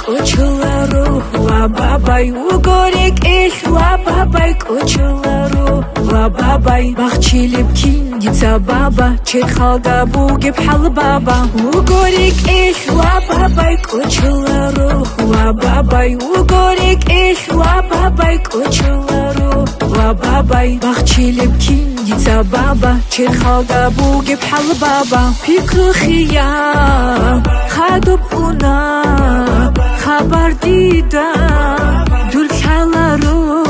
кучулару ва бабай угорик их ва бабай кучулару ва бабай бахчилиб кингица баба черхалга бугиб хал баба угорик их ва бабай кучулару ва бабай угорик их ва бабай кучулару ва бабай бахчилиб кингица баба черхалга бугиб хал баба пикрухия хадуб уна خبر دیدم دور کلارو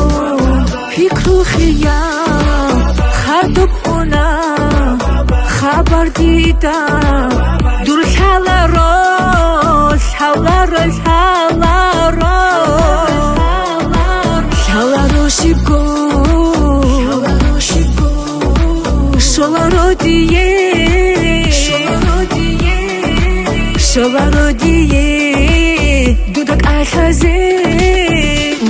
فکر و خیال خدوب اونا خبر دیدم دور کلارو شلارو شلارو شلارو شیبگو شلارو دیه شلارو دیه دودك أخذي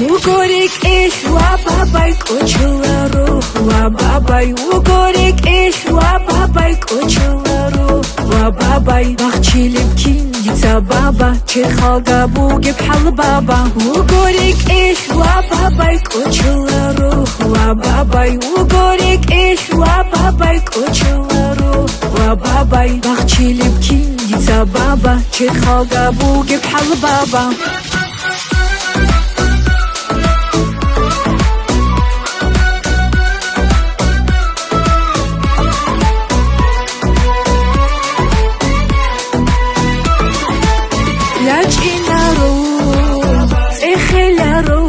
وقولك إيش وباباي كوشلارو وباباي وقولك إيش وباباي كوشلارو وباباي بخشيلك كينجيتا بابا شيخالغا بوجي بحال بابا وقولك إيش وباباي كوشلارو وباباي وقولك إيش وباباي كوشلارو وباباي بخشيلك كينجيتا بابا شيخالغا بوجي بحال بابا لاجئنارو إخلارو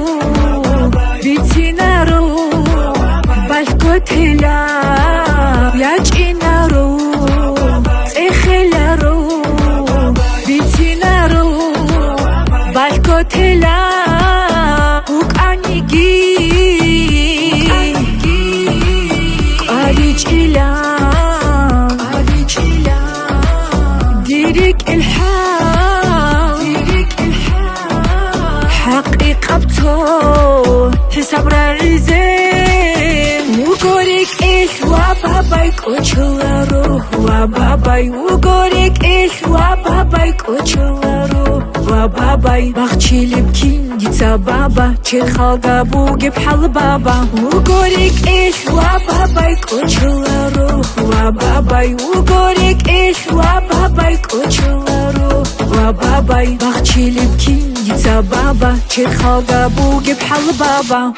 بيتينارو بالكوتيلا لاجئنارو إخلارو بيتينارو بالكوتيلا وكأنيجي أريجيلا ديرك حقيقته حساب رئيزين وقولك إيش وباباي كوشلارو وباباي وقولك إيش وباباي كوشلارو وباباي بخشيلب كينجيتا بابا شيخالغا بوجي بحال بابا وقولك إيش وباباي كوشلارو وباباي وقولك إيش وباباي كوشلارو وباباي بخشيلب كينجيتا بابا شيخالغا بوجي بحال بابا